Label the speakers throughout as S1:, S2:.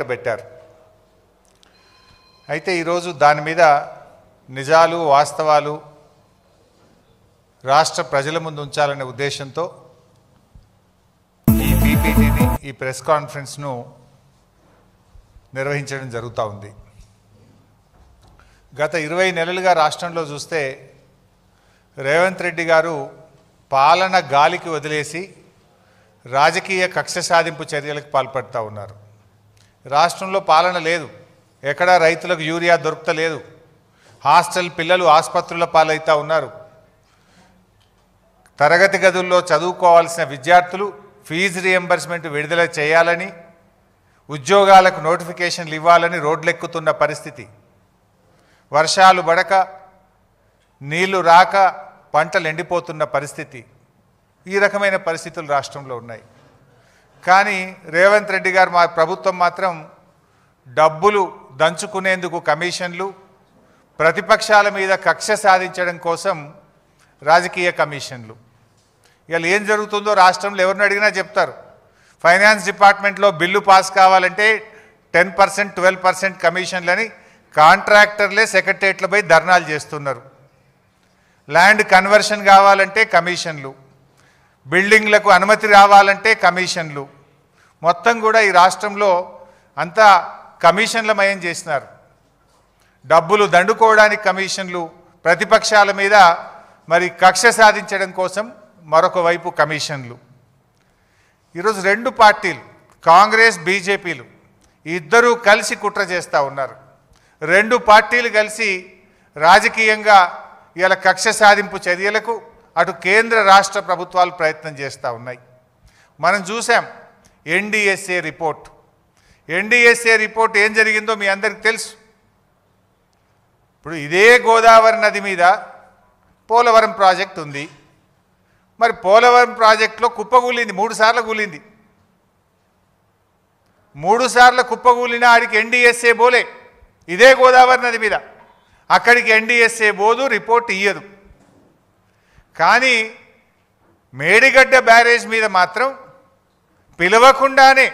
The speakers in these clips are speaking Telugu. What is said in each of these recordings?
S1: బయటపెట్టారు. అయితే ఈరోజు దాని మీద నిజాలు వాస్తవాలు రాష్ట్ర ప్రజల ముందు ఉంచాలనే ఉద్దేశంతో ఈ పీపీటీని ఈ ప్రెస్ కాన్ఫరెన్స్ను నిర్వహించడం జరుగుతూ ఉంది. గత 20 నెలలుగా రాష్ట్రంలో చూస్తే రేవంత్ రెడ్డి గారు పాలన గాలికి వదిలేసి రాజకీయ కక్ష సాధింపు చర్యలకు పాల్పడుతూ ఉన్నారు. రాష్ట్రంలో పాలన లేదు, ఎక్కడా రైతులకు యూరియా దొరుకుతలేదు, హాస్టల్ పిల్లలు ఆసుపత్రుల పాలవుతూ ఉన్నారు, తరగతి గదుల్లో చదువుకోవాల్సిన విద్యార్థులు ఫీజు రియంబర్స్మెంట్ విడుదల చేయాలని, ఉద్యోగాలకు నోటిఫికేషన్లు ఇవ్వాలని రోడ్లెక్కుతున్న పరిస్థితి, వర్షాలు పడక నీళ్లు రాక పంటలు ఎండిపోతున్న పరిస్థితి, ఈ రకమైన పరిస్థితులు రాష్ట్రంలో ఉన్నాయి. కానీ రేవంత్ రెడ్డి గారు మా ప్రభుత్వం మాత్రం డబ్బులు దంచుకునేందుకు కమిషన్లు, ప్రతిపక్షాల మీద కక్ష సాధించడం కోసం రాజకీయ కమిషన్లు. ఇవాళ ఏం జరుగుతుందో రాష్ట్రంలో ఎవరిని అడిగినా చెప్తారు. ఫైనాన్స్ డిపార్ట్మెంట్లో బిల్లు పాస్ కావాలంటే 10%, 12% కమిషన్లని కాంట్రాక్టర్లే సెక్రటరియట్లపై ధర్నాలు చేస్తున్నారు. ల్యాండ్ కన్వర్షన్ కావాలంటే కమిషన్లు, బిల్డింగ్లకు అనుమతి రావాలంటే కమిషన్లు, మొత్తం కూడా ఈ రాష్ట్రంలో అంతా కమిషన్లమయం చేసినారు. డబ్బులు దండుకోవడానికి కమిషన్లు, ప్రతిపక్షాల మీద మరి కక్ష సాధించడం కోసం మరొక వైపు కమిషన్లు. ఈరోజు 2 పార్టీలు కాంగ్రెస్ బీజేపీలు ఇద్దరూ కలిసి కుట్ర చేస్తూ ఉన్నారు. 2 పార్టీలు కలిసి రాజకీయంగా ఇలా కక్ష సాధింపు చర్యలకు అటు కేంద్ర రాష్ట్ర ప్రభుత్వాలు ప్రయత్నం చేస్తూ ఉన్నాయి. మనం చూసాం ఎన్డీఎస్ఏ రిపోర్ట్. ఎన్డీఎస్ఏ రిపోర్ట్ ఏం జరిగిందో మీ అందరికీ తెలుసు. ఇప్పుడు ఇదే గోదావరి నది మీద పోలవరం ప్రాజెక్ట్ ఉంది. మరి పోలవరం ప్రాజెక్టులో కుప్పగూలింది, 3 సార్లు కూలింది. 3 సార్లు కుప్పగూలిన ఆడికి ఎన్డీఎస్ఏ బోలే. ఇదే గోదావరి నది మీద అక్కడికి ఎన్డీఎస్ఏ బోదు, రిపోర్ట్ ఇయ్యదు. కానీ మేడిగడ్డ బ్యారేజ్ మీద మాత్రం పిలవకుండానే,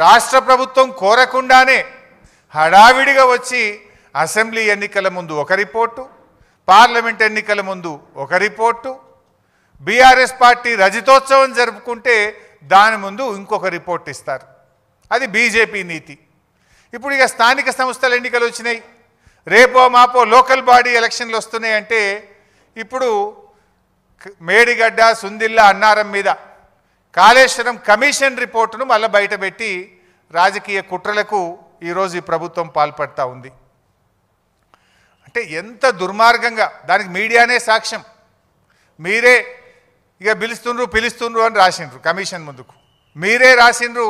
S1: రాష్ట్ర ప్రభుత్వం కోరకుండానే హడావిడిగా వచ్చి అసెంబ్లీ ఎన్నికల ముందు ఒక రిపోర్టు, పార్లమెంట్ ఎన్నికల ముందు ఒక రిపోర్టు, బీఆర్ఎస్ పార్టీ రజతోత్సవం జరుపుకుంటే దాని ముందు ఇంకొక రిపోర్ట్ ఇస్తారు. అది బీజేపీ నీతి. ఇప్పుడు ఇక స్థానిక సంస్థల ఎన్నికలు వచ్చినాయి, రేపో మాపో లోకల్ బాడీ ఎలక్షన్లు వస్తున్నాయి. అంటే ఇప్పుడు మేడిగడ్డ, సుందిల్ల, అన్నారం మీద కాళేశ్వరం కమిషన్ రిపోర్టును మళ్ళీ బయటపెట్టి రాజకీయ కుట్రలకు ఈరోజు ఈ ప్రభుత్వం పాల్పడతా ఉంది. అంటే ఎంత దుర్మార్గంగా, దానికి మీడియానే సాక్ష్యం. మీరే ఇక పిలుస్తుండ్రు అని రాసిండ్రు కమిషన్ ముందుకు. మీరే రాసిండ్రు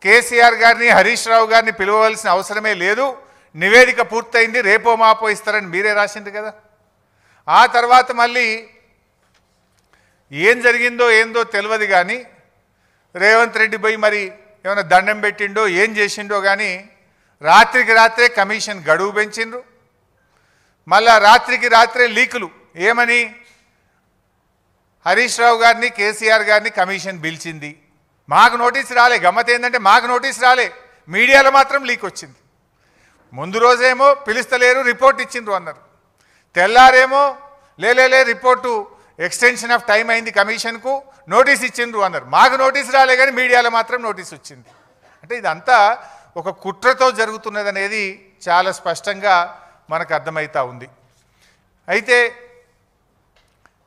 S1: కేసీఆర్ గారిని, హరీష్ రావు గారిని పిలవవలసిన అవసరమే లేదు, నివేదిక పూర్తయింది, రేపో మాపో ఇస్తారని మీరే రాసిండ్రు కదా. ఆ తర్వాత మళ్ళీ ఏం జరిగిందో ఏందో తెలియదు కానీ రేవంత్ రెడ్డి పోయి మరి ఏమైనా దండం పెట్టిండో ఏం చేసిండో కానీ రాత్రికి రాత్రే కమిషన్ గడువు పెంచిండ్రు. మళ్ళా రాత్రికి రాత్రే లీకులు. ఏమని? హరీష్ రావు గారిని, కేసీఆర్ గారిని కమిషన్ పిలిచింది, మాకు నోటీస్ రాలే. గమ్మత్ ఏంటంటే మాకు నోటీస్ రాలే, మీడియాలో మాత్రం లీక్ వచ్చింది. ముందు రోజేమో పిలుస్తలేరు, రిపోర్ట్ ఇచ్చిండ్రు అన్నారు. తెల్లారేమో లే రిపోర్టు ఎక్స్టెన్షన్ ఆఫ్ టైం అయింది కమిషన్కు, నోటీస్ ఇచ్చిండ్రు అన్నారు. మాకు నోటీస్ రాలే కానీ మీడియాలో మాత్రం నోటీస్ వచ్చింది. అంటే ఇదంతా ఒక కుట్రతో జరుగుతున్నది అనేది చాలా స్పష్టంగా మనకు అర్థమవుతా ఉంది. అయితే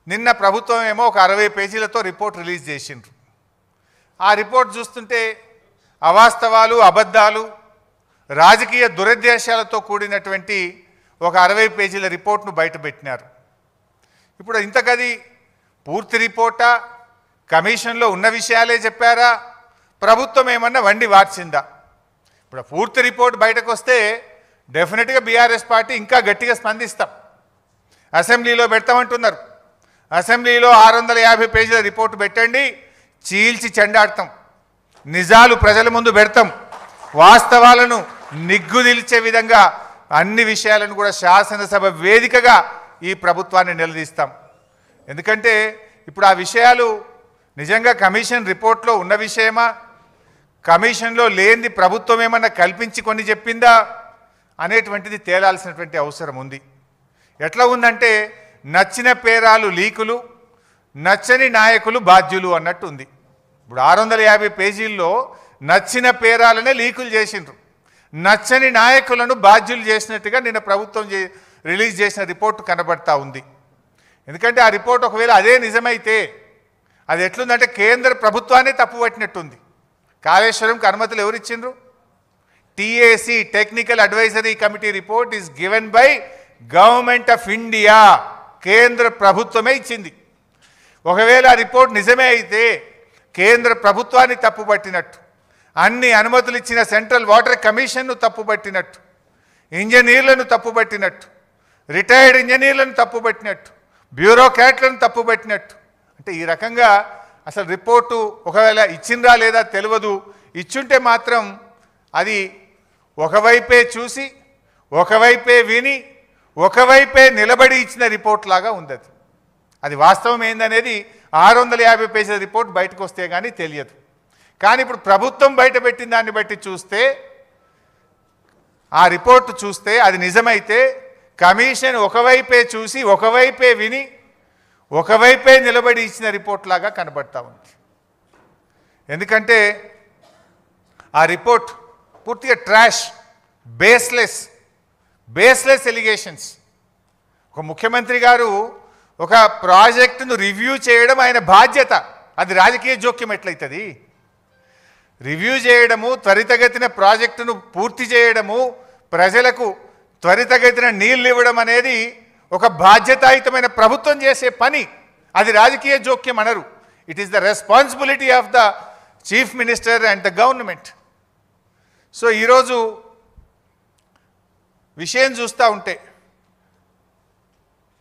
S1: నిన్న ప్రభుత్వం ఏమో ఒక 60 పేజీలతో రిపోర్ట్ రిలీజ్ చేసిండ్రు. ఆ రిపోర్ట్ చూస్తుంటే అవాస్తవాలు, అబద్ధాలు, రాజకీయ దురుద్దేశాలతో కూడినటువంటి ఒక 60 పేజీల రిపోర్ట్ను బయటపెట్టినారు. ఇప్పుడు ఇంతకది పూర్తి రిపోర్టా, కమిషన్లో ఉన్న విషయాలే చెప్పారా, ప్రభుత్వం ఏమన్నా వండి వార్చిందా? ఇప్పుడు పూర్తి రిపోర్ట్ బయటకు వస్తే డెఫినెట్గా బీఆర్ఎస్ పార్టీ ఇంకా గట్టిగా స్పందిస్తాం. అసెంబ్లీలో పెడతామంటున్నారు. అసెంబ్లీలో 650 పేజీల రిపోర్టు పెట్టండి, చీల్చి చెండాడతాం, నిజాలు ప్రజల ముందు పెడతాం, వాస్తవాలను నిగ్గుదిల్చే విధంగా అన్ని విషయాలను కూడా శాసనసభ వేదికగా ఈ ప్రభుత్వాన్ని నిలదీస్తాం. ఎందుకంటే ఇప్పుడు ఆ విషయాలు నిజంగా కమిషన్ రిపోర్ట్లో ఉన్న విషయమా, కమిషన్లో లేనిది ప్రభుత్వం ఏమన్నా కల్పించి కొన్ని చెప్పిందా అనేటువంటిది తేలాల్సినటువంటి అవసరం ఉంది. ఎట్లా ఉందంటే నచ్చిన పేరాలు లీకులు, నచ్చని నాయకులు బాధ్యులు అన్నట్టు ఉంది. ఇప్పుడు 650 పేజీల్లో నచ్చిన పేరాలనే లీకులు చేసిండ్రు, నచ్చని నాయకులను బాధ్యులు చేసినట్టుగా నిన్న ప్రభుత్వం రిలీజ్ చేసిన రిపోర్టు కనబడతా ఉంది. ఎందుకంటే ఆ రిపోర్ట్ ఒకవేళ అదే నిజమైతే అది ఎట్లుందంటే కేంద్ర ప్రభుత్వాన్ని తప్పుపట్టినట్టుంది. కాళేశ్వరంకి అనుమతులు ఎవరిచ్చిండ్రు? TAC technical advisory committee report is given by government of India, కేంద్ర ప్రభుత్వమే ఇచ్చింది. ఒకవేళ ఆ రిపోర్ట్ నిజమే అయితే కేంద్ర ప్రభుత్వాన్ని తప్పుపట్టినట్టు, అన్ని అనుమతులు ఇచ్చిన సెంట్రల్ వాటర్ కమిషన్ను తప్పుపట్టినట్టు, ఇంజనీర్లను తప్పుపట్టినట్టు, రిటైర్డ్ ఇంజనీర్లను తప్పుపట్టినట్టు, బ్యూరోక్రాట్లను తప్పుపట్టినట్టు. అంటే ఈ రకంగా అసలు రిపోర్టు ఒకవేళ ఇచ్చిందా లేదా తెలియదు. ఇచ్చుంటే మాత్రం అది ఒకవైపే చూసి, ఒకవైపే విని, ఒకవైపే నిలబడి ఇచ్చిన రిపోర్ట్ లాగా ఉంది. అది వాస్తవం ఏందనేది 650 పేజీల రిపోర్ట్ బయటకు వస్తే కానీ తెలియదు. కానీ ఇప్పుడు ప్రభుత్వం బయటపెట్టిన దాన్ని బట్టి చూస్తే, ఆ రిపోర్టు చూస్తే అది నిజమైతే కమిషన్ ఒకవైపే చూసి, ఒకవైపే విని, ఒకవైపే నిలబడి ఇచ్చిన రిపోర్ట్ లాగా కనబడతా ఉంది. ఎందుకంటే ఆ రిపోర్ట్ పూర్తిగా ట్రాష్, బేస్లెస్ ఎలిగేషన్స్. ఒక ముఖ్యమంత్రి గారు ఒక ప్రాజెక్టును రివ్యూ చేయడం ఆయన బాధ్యత. అది రాజకీయ జోక్యం ఎట్లయితుంది? రివ్యూ చేయడము, త్వరితగతిన ప్రాజెక్టును పూర్తి చేయడము, ప్రజలకు త్వరితగతిన నీళ్ళు ఇవ్వడం అనేది ఒక బాధ్యతాయుతమైన ప్రభుత్వం చేసే పని. అది రాజకీయ జోక్యం అనరు. It is the responsibility of the chief minister and the government. So ఈరోజు విషయం చూస్తూ ఉంటే,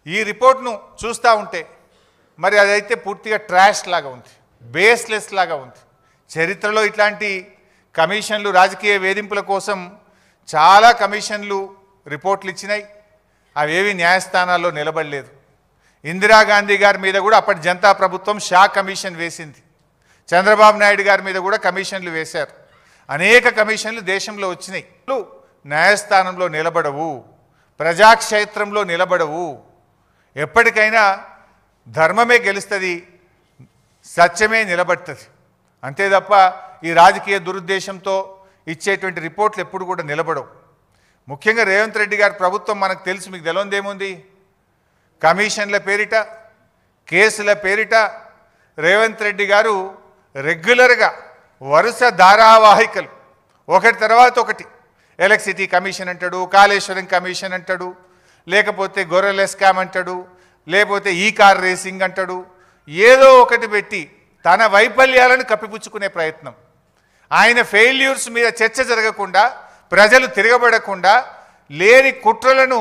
S1: ఈ రిపోర్ట్ను చూస్తూ ఉంటే మరి అదైతే పూర్తిగా ట్రాష్ లాగా ఉంది, బేస్లెస్ లాగా ఉంది. చరిత్రలో ఇట్లాంటి కమిషన్లు, రాజకీయ వేధింపుల కోసం చాలా కమిషన్లు రిపోర్ట్లు ఇచ్చినాయి. అవేవి న్యాయస్థానాల్లో నిలబడలేదు. ఇందిరాగాంధీ గారి మీద కూడా అప్పటి జనతా ప్రభుత్వం షా కమిషన్ వేసింది. చంద్రబాబు నాయుడు గారి మీద కూడా కమిషన్లు వేశారు. అనేక కమిషన్లు దేశంలో వచ్చినాయి. న్యాయస్థానంలో నిలబడవు, ప్రజాక్షేత్రంలో నిలబడవు. ఎప్పటికైనా ధర్మమే గెలుస్తుంది, సత్యమే నిలబడుతుంది. అంతే తప్ప ఈ రాజకీయ దురుద్దేశంతో ఇచ్చేటువంటి రిపోర్ట్లు ఎప్పుడు కూడా నిలబడవు. ముఖ్యంగా రేవంత్ రెడ్డి గారి ప్రభుత్వం మనకు తెలుసు, మీకు తెలియదేముంది? కమిషన్ల పేరిట, కేసుల పేరిట రేవంత్ రెడ్డి గారు రెగ్యులర్గా వరుస ధారావాహికలు ఒకటి తర్వాత ఒకటి, ఎలక్ట్రిసిటీ కమిషన్ అంటాడు, కాళేశ్వరం కమిషన్ అంటాడు, లేకపోతే గొర్రెల స్కామ్ అంటాడు, లేకపోతే ఈ కార్ రేసింగ్ అంటాడు. ఏదో ఒకటి పెట్టి తన వైఫల్యాలను కప్పిపుచ్చుకునే ప్రయత్నం. ఆయన ఫెయిల్యూర్స్ మీద చర్చ జరగకుండా, ప్రజలు తిరగబడకుండా లేని కుట్రలను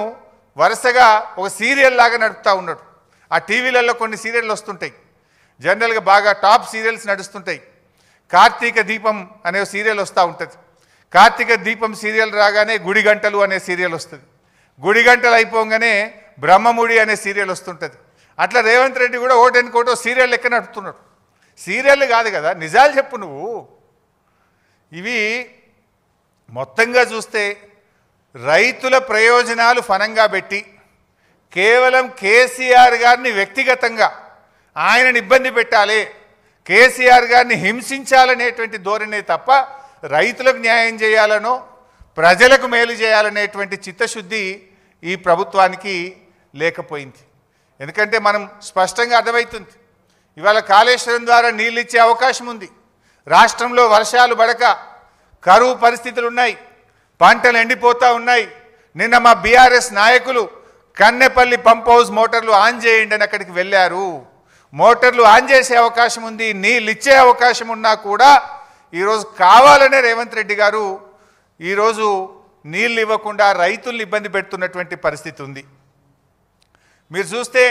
S1: వరుసగా ఒక సీరియల్ లాగా నడుపుతూ ఉన్నాడు. ఆ టీవీలలో కొన్ని సీరియళ్ళు వస్తుంటాయి, జనరల్గా బాగా టాప్ సీరియల్స్ నడుస్తుంటాయి. కార్తీక దీపం అనే సీరియల్ వస్తూ ఉంటుంది. కార్తీక దీపం సీరియల్ రాగానే గుడి గంటలు అనే సీరియల్ వస్తుంది. గుడి గంటలు అయిపోగానే బ్రహ్మముడి అనే సీరియల్ వస్తుంటుంది. అట్లా రేవంత్ రెడ్డి కూడా ఓటెనుకోటో సీరియల్ లెక్క నడుపుతున్నాడు. సీరియల్ కాదు కదా, నిజాలు చెప్పు నువ్వు. ఇవి మొత్తంగా చూస్తే రైతుల ప్రయోజనాలు ఫనంగా పెట్టి కేవలం కేసీఆర్ గారిని వ్యక్తిగతంగా ఆయనను ఇబ్బంది పెట్టాలి, కేసీఆర్ గారిని హింసించాలనేటువంటి ధోరణే తప్ప రైతులకు న్యాయం చేయాలనో ప్రజలకు మేలు చేయాలనేటువంటి చిత్తశుద్ధి ఈ ప్రభుత్వానికి లేకపోయింది. ఎందుకంటే మనం స్పష్టంగా అర్థమవుతుంది, ఇవాళ కాళేశ్వరం ద్వారా నీళ్ళు ఇచ్చే అవకాశం ఉంది. రాష్ట్రంలో వర్షాలు పడక కరువు పరిస్థితులు ఉన్నాయి, పంటలు ఎండిపోతూ ఉన్నాయి. నిన్న మా బీఆర్ఎస్ నాయకులు కన్నెపల్లి పంప్ హౌస్ మోటార్లు ఆన్ చేయండి అని అక్కడికి వెళ్ళారు. మోటార్లు ఆన్ చేసే అవకాశం ఉంది, నీళ్ళు ఇచ్చే అవకాశం ఉన్నా కూడా ఈరోజు కావాలనే రేవంత్ రెడ్డి గారు ఈరోజు నీళ్ళు ఇవ్వకుండా రైతుల్ని ఇబ్బంది పెడుతున్నటువంటి పరిస్థితి ఉంది. మీరు చూస్తే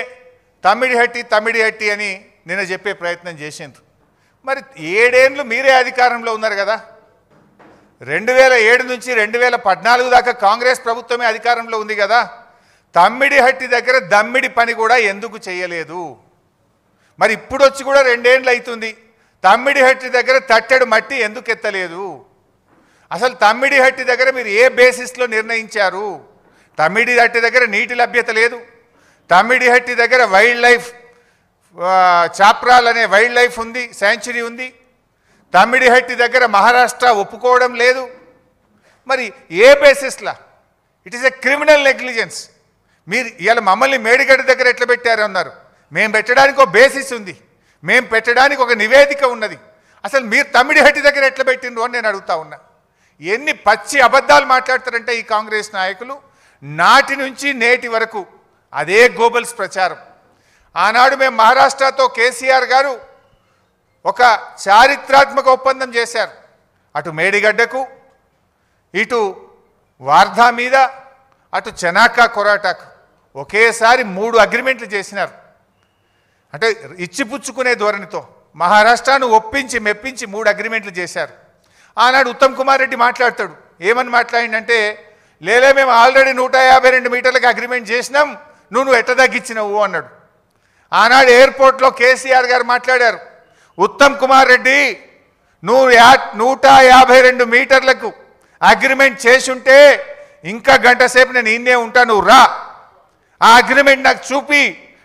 S1: తమ్మిడిహట్టి అని నిన్న చెప్పే ప్రయత్నం చేసిండ్రు. మరి 7 ఏళ్ళు మీరే అధికారంలో ఉన్నారు కదా. 2007 నుంచి 2014 దాకా కాంగ్రెస్ ప్రభుత్వమే అధికారంలో ఉంది కదా. తమ్మిడిహట్టి దగ్గర దమ్మిడి పని కూడా ఎందుకు చేయలేదు? మరి ఇప్పుడు వచ్చి కూడా 2 ఏళ్ళు అవుతుంది. తమ్మిడిహట్టి దగ్గర తట్టెడు మట్టి ఎందుకు ఎత్తలేదు? అసలు తమ్మిడిహట్టి దగ్గర మీరు ఏ బేసిస్లో నిర్ణయించారు? తమ్మిడిహట్టి దగ్గర నీటి లభ్యత లేదు. తమ్మిడిహట్టి దగ్గర వైల్డ్ లైఫ్ చాప్రాల్ అనే వైల్డ్ లైఫ్ ఉంది, శాంచురీ ఉంది. తమ్మిడిహట్టి దగ్గర మహారాష్ట్ర ఒప్పుకోవడం లేదు. మరి ఏ బేసిస్లా? It is a criminal negligence. మీరు ఇవాళ మమ్మల్ని మేడిగడ్డ దగ్గర ఎట్లా పెట్టారు అన్నారు. మేము పెట్టడానికి ఒక బేసిస్ ఉంది, మేము పెట్టడానికి ఒక నివేదిక ఉన్నది. అసలు మీరు తమ్మిడిహట్టి దగ్గర ఎట్లా పెట్టిండ్రు అని నేను అడుగుతా ఉన్నా. ఎన్ని పచ్చి అబద్ధాలు మాట్లాడతారంటే ఈ కాంగ్రెస్ నాయకులు. నాటి నుంచి నేటి వరకు అదే గోబల్స్ ప్రచారం. ఆనాడు మేము మహారాష్ట్రతో కేసీఆర్ గారు ఒక చారిత్రాత్మక ఒప్పందం చేశారు. అటు మేడిగడ్డకు, ఇటు వార్ధా మీద, అటు చెనాకా కొరాటాకు ఒకేసారి 3 అగ్రిమెంట్లు చేసినారు. అంటే ఇచ్చిపుచ్చుకునే ధోరణితో మహారాష్ట్రను ఒప్పించి మెప్పించి 3 అగ్రిమెంట్లు చేశారు. ఆనాడు ఉత్తమ్ కుమార్ రెడ్డి మాట్లాడతాడు. ఏమని మాట్లాడిందంటే, లేలే మేము ఆల్రెడీ 152 మీటర్లకు అగ్రిమెంట్ చేసినాం, నువ్వు ఎట్ట తగ్గించినవు అన్నాడు. ఆనాడు ఎయిర్పోర్ట్లో కేసీఆర్ గారు మాట్లాడారు, ఉత్తమ్ కుమార్ రెడ్డి నువ్వు 152 మీటర్లకు అగ్రిమెంట్ చేసుంటే ఇంకా గంట సేపు నేను ఇన్నే ఉంటా, నువ్వు రా, ఆ అగ్రిమెంట్ నాకు చూపి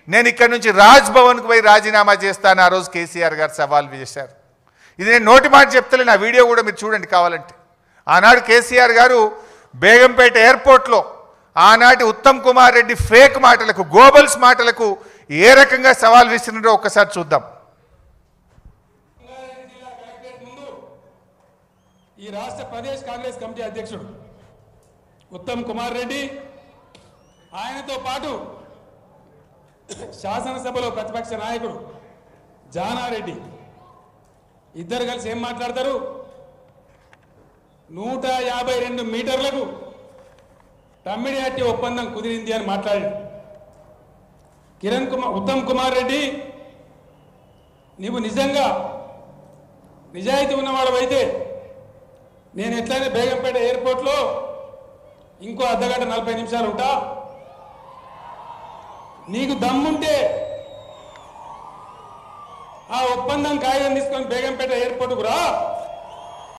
S1: నేను ఇక్కడ నుంచి రాజ్ భవన్కు పోయి రాజీనామా చేస్తాను. ఆ రోజు కేసీఆర్ గారు సవాల్ చేశారు. ఇది నేను నోటి మాట చెప్తలేను, ఆ వీడియో కూడా మీరు చూడండి కావాలంటే. ఆనాడు కేసీఆర్ గారు బేగంపేట ఎయిర్పోర్ట్లో ఆనాటి ఉత్తమ్ కుమార్ రెడ్డి ఫేక్ మాటలకు, గోబల్స్ మాటలకు ఏ రకంగా సవాల్ విసిరినారో ఒక్కసారి చూద్దాం.
S2: ఈ రాష్ట్ర ప్రదేశ్ కాంగ్రెస్ కమిటీ అధ్యక్షుడు ఉత్తమ్ కుమార్ రెడ్డి, ఆయనతో పాటు శాసనసభలో ప్రతిపక్ష నాయకుడు జానారెడ్డి ఇద్దరు కలిసి ఏం మాట్లాడతారు? 152 మీటర్లకు తమ్మిడిహట్టి ఒప్పందం కుదిరింది అని మాట్లాడాడు. ఉత్తమ్ కుమార్ రెడ్డి, నీవు నిజంగా నిజాయితీ ఉన్నవాడవైతే నేను ఎట్లయినా బేగంపేట ఎయిర్పోర్ట్లో ఇంకో అర్ధగంట 40 నిమిషాలు ఉంటా. నీకు దమ్ముంటే ఆ ఒప్పందం కాగితం తీసుకొని బేగంపేట ఎయిర్పోర్ట్కు రా.